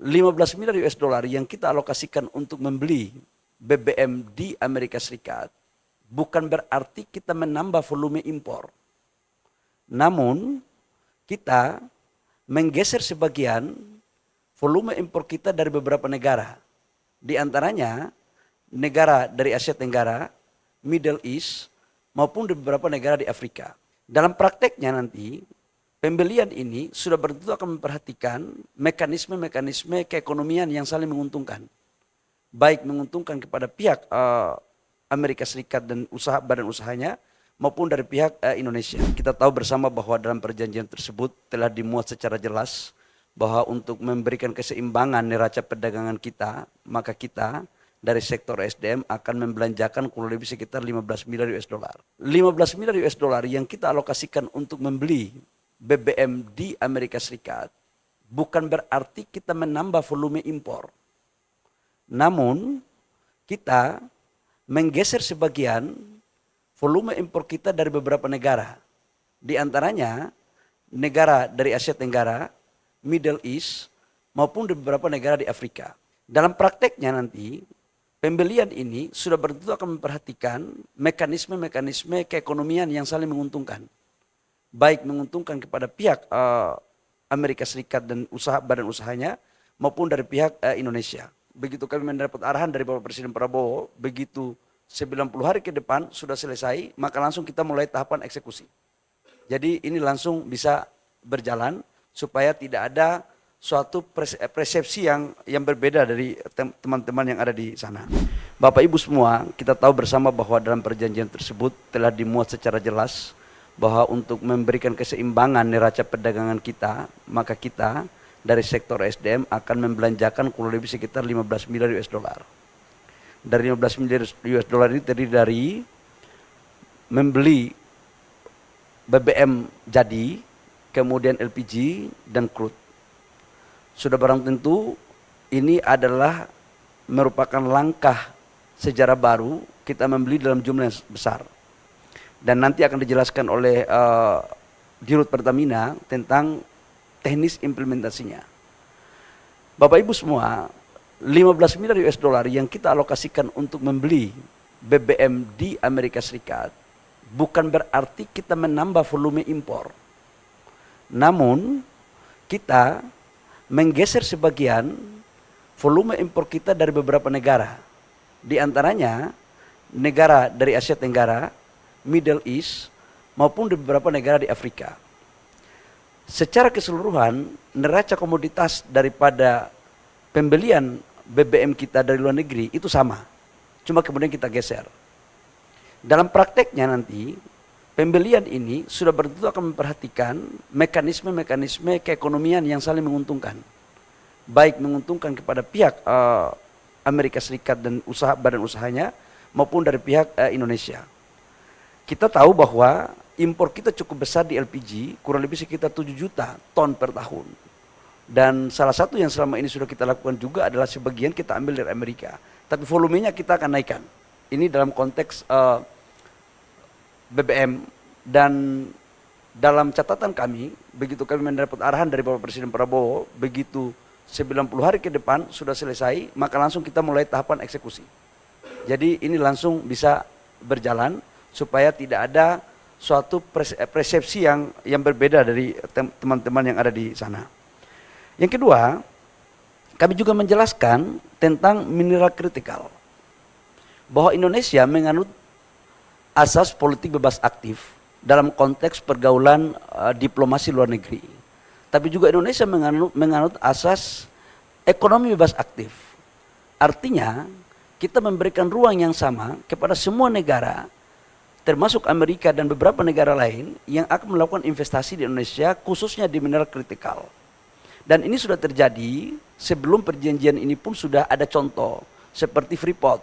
15 miliar US dollar yang kita alokasikan untuk membeli BBM di Amerika Serikat bukan berarti kita menambah volume impor. Namun kita menggeser sebagian volume impor kita dari beberapa negara. Di antaranya negara dari Asia Tenggara, Middle East, maupun di beberapa negara di Afrika. Dalam prakteknya nanti, pembelian ini sudah tentu akan memperhatikan mekanisme-mekanisme keekonomian yang saling menguntungkan. Baik menguntungkan kepada pihak Amerika Serikat dan badan usahanya, maupun dari pihak Indonesia. Kita tahu bersama bahwa dalam perjanjian tersebut telah dimuat secara jelas bahwa untuk memberikan keseimbangan neraca perdagangan kita, maka kita dari sektor SDM akan membelanjakan kurang lebih sekitar 15 miliar US dollar. 15 miliar US dollar yang kita alokasikan untuk membeli BBM di Amerika Serikat bukan berarti kita menambah volume impor. Namun kita menggeser sebagian volume impor kita dari beberapa negara. Di antaranya negara dari Asia Tenggara, Middle East, maupun di beberapa negara di Afrika. Dalam prakteknya nanti, pembelian ini sudah tentu akan memperhatikan mekanisme-mekanisme keekonomian yang saling menguntungkan. Baik menguntungkan kepada pihak Amerika Serikat dan badan usahanya, maupun dari pihak Indonesia. Begitu kami mendapat arahan dari Bapak Presiden Prabowo, begitu 90 hari ke depan sudah selesai, maka langsung kita mulai tahapan eksekusi. Jadi ini langsung bisa berjalan supaya tidak ada suatu persepsi yang berbeda dari teman-teman yang ada di sana. Bapak Ibu semua, kita tahu bersama bahwa dalam perjanjian tersebut telah dimuat secara jelas bahwa untuk memberikan keseimbangan neraca perdagangan kita, maka kita dari sektor SDM akan membelanjakan kurang lebih sekitar 15 miliar US dollar. Dari 15 miliar US dollar ini terdiri dari membeli BBM jadi, kemudian LPG dan crude. Sudah barang tentu ini adalah merupakan langkah sejarah baru kita membeli dalam jumlah yang besar. Dan nanti akan dijelaskan oleh Dirut Pertamina tentang teknis implementasinya. Bapak Ibu semua, 15 miliar US dollar yang kita alokasikan untuk membeli BBM di Amerika Serikat bukan berarti kita menambah volume impor. Namun kita menggeser sebagian volume impor kita dari beberapa negara. Di antaranya negara dari Asia Tenggara, Middle East, maupun di beberapa negara di Afrika. Secara keseluruhan, neraca komoditas daripada pembelian BBM kita dari luar negeri itu sama, cuma kemudian kita geser. Dalam prakteknya nanti, pembelian ini sudah tentu akan memperhatikan mekanisme-mekanisme keekonomian yang saling menguntungkan. Baik menguntungkan kepada pihak Amerika Serikat dan badan usahanya, maupun dari pihak Indonesia. Kita tahu bahwa impor kita cukup besar di LPG, kurang lebih sekitar 7 juta ton per tahun. Dan salah satu yang selama ini sudah kita lakukan juga adalah sebagian kita ambil dari Amerika. Tapi volumenya kita akan naikkan. Ini dalam konteks BBM. Dan dalam catatan kami, begitu kami mendapat arahan dari Bapak Presiden Prabowo, begitu 90 hari ke depan sudah selesai, maka langsung kita mulai tahapan eksekusi. Jadi ini langsung bisa berjalan supaya tidak ada suatu persepsi yang berbeda dari teman-teman yang ada di sana. Yang kedua, kami juga menjelaskan tentang mineral kritikal. Bahwa Indonesia menganut asas politik bebas aktif dalam konteks pergaulan diplomasi luar negeri. Tapi juga Indonesia menganut asas ekonomi bebas aktif. Artinya, kita memberikan ruang yang sama kepada semua negara, termasuk Amerika dan beberapa negara lain yang akan melakukan investasi di Indonesia, khususnya di mineral kritikal. Dan ini sudah terjadi sebelum perjanjian ini pun sudah ada contoh seperti Freeport.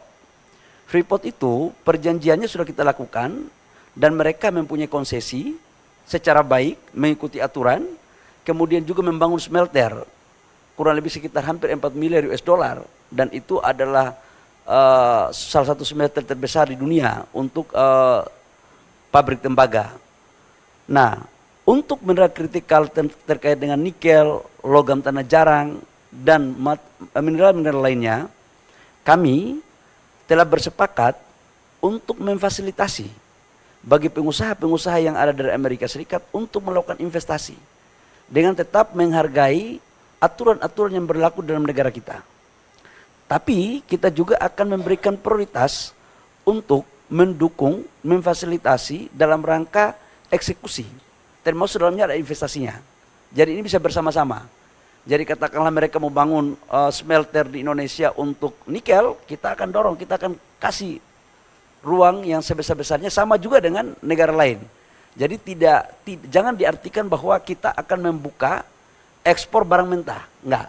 Freeport itu perjanjiannya sudah kita lakukan dan mereka mempunyai konsesi secara baik mengikuti aturan, kemudian juga membangun smelter kurang lebih sekitar hampir 4 miliar US dollar dan itu adalah salah satu smelter terbesar di dunia untuk pabrik tembaga. Nah, untuk mineral kritikal terkait dengan nikel, logam tanah jarang, dan mineral-mineral lainnya, kami telah bersepakat untuk memfasilitasi bagi pengusaha-pengusaha yang ada dari Amerika Serikat untuk melakukan investasi dengan tetap menghargai aturan-aturan yang berlaku dalam negara kita. Tapi kita juga akan memberikan prioritas untuk mendukung, memfasilitasi dalam rangka eksekusi, termasuk dalamnya ada investasinya. Jadi ini bisa bersama-sama. Jadi katakanlah mereka mau bangun smelter di Indonesia untuk nikel, kita akan dorong, kita akan kasih ruang yang sebesar-besarnya, sama juga dengan negara lain. Jadi jangan diartikan bahwa kita akan membuka ekspor barang mentah, enggak.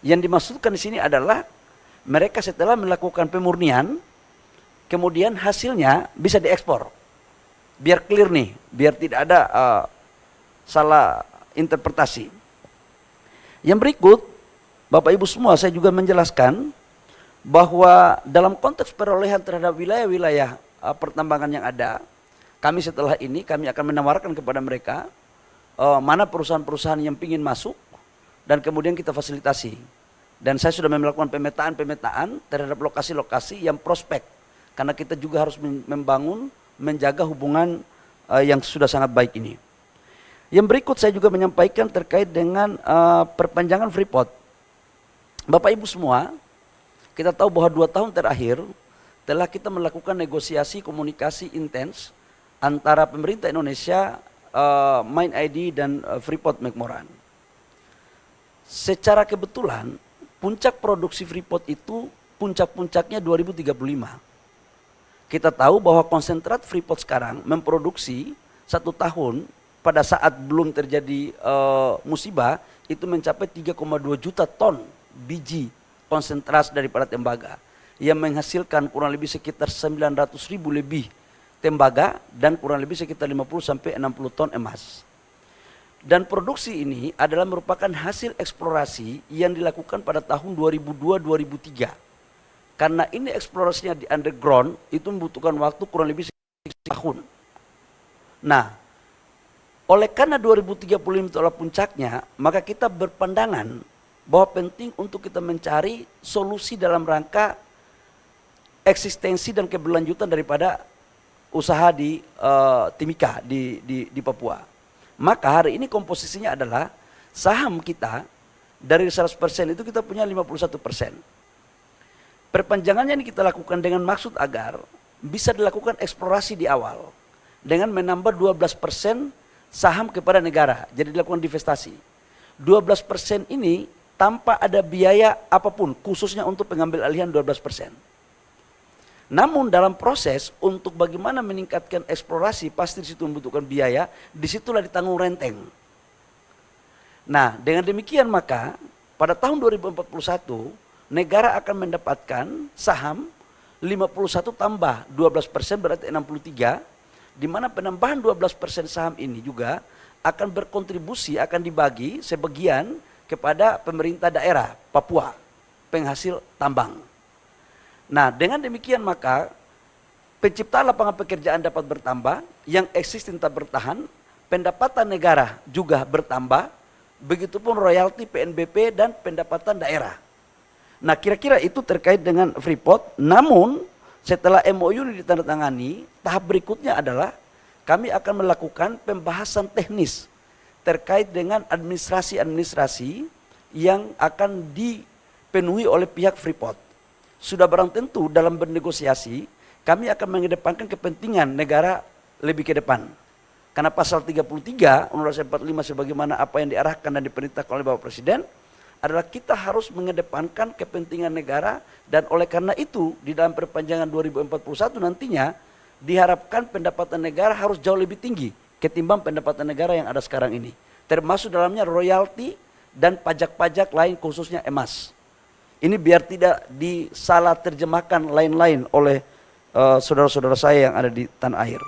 Yang dimaksudkan di sini adalah mereka setelah melakukan pemurnian, kemudian hasilnya bisa diekspor. Biar clear nih, biar tidak ada salah interpretasi. Yang berikut, Bapak Ibu semua, saya juga menjelaskan bahwa dalam konteks perolehan terhadap wilayah-wilayah pertambangan yang ada, kami setelah ini kami akan menawarkan kepada mereka mana perusahaan-perusahaan yang ingin masuk dan kemudian kita fasilitasi. Dan saya sudah melakukan pemetaan terhadap lokasi-lokasi yang prospek, karena kita juga harus membangun, menjaga hubungan yang sudah sangat baik ini. Yang berikut saya juga menyampaikan terkait dengan perpanjangan Freeport. Bapak Ibu semua, kita tahu bahwa 2 tahun terakhir telah kita melakukan negosiasi komunikasi intens antara pemerintah Indonesia, Mind ID dan Freeport McMoran. Secara kebetulan puncak produksi Freeport itu puncak-puncaknya 2035. Kita tahu bahwa konsentrat Freeport sekarang memproduksi 1 tahun pada saat belum terjadi musibah itu mencapai 3,2 juta ton biji konsentrat daripada tembaga yang menghasilkan kurang lebih sekitar 900.000 lebih tembaga dan kurang lebih sekitar 50 sampai 60 ton emas. Dan produksi ini adalah merupakan hasil eksplorasi yang dilakukan pada tahun 2002-2003. Karena ini eksplorasinya di underground, itu membutuhkan waktu kurang lebih setahun. Nah, oleh karena 2035 itu adalah puncaknya, maka kita berpandangan bahwa penting untuk kita mencari solusi dalam rangka eksistensi dan keberlanjutan daripada usaha di Timika, di Papua. Maka hari ini komposisinya adalah saham kita dari 100% itu kita punya 51%. Perpanjangannya ini kita lakukan dengan maksud agar bisa dilakukan eksplorasi di awal dengan menambah 12% saham kepada negara, jadi dilakukan divestasi. 12% ini tanpa ada biaya apapun, khususnya untuk pengambil alihan 12%. Namun dalam proses untuk bagaimana meningkatkan eksplorasi, pasti disitu membutuhkan biaya, disitulah ditanggung renteng. Nah, dengan demikian maka pada tahun 2041 negara akan mendapatkan saham 51 tambah 12% berarti 63, di mana penambahan 12% saham ini juga akan berkontribusi, akan dibagi sebagian kepada pemerintah daerah Papua, penghasil tambang. Nah, dengan demikian maka penciptaan lapangan pekerjaan dapat bertambah, yang existing tetap bertahan, pendapatan negara juga bertambah, begitupun royalti PNBP dan pendapatan daerah. Nah, kira-kira itu terkait dengan Freeport. Namun setelah MOU ini ditandatangani, tahap berikutnya adalah kami akan melakukan pembahasan teknis terkait dengan administrasi-administrasi yang akan dipenuhi oleh pihak Freeport. Sudah barang tentu dalam bernegosiasi, kami akan mengedepankan kepentingan negara lebih ke depan. Karena pasal 33 Undang-Undang 45 sebagaimana apa yang diarahkan dan diperintahkan oleh Bapak Presiden adalah kita harus mengedepankan kepentingan negara, dan oleh karena itu di dalam perpanjangan 2041 nantinya diharapkan pendapatan negara harus jauh lebih tinggi ketimbang pendapatan negara yang ada sekarang ini. Termasuk dalamnya royalti dan pajak-pajak lain khususnya emas. Ini biar tidak disalah terjemahkan lain-lain oleh saudara-saudara saya yang ada di tanah air.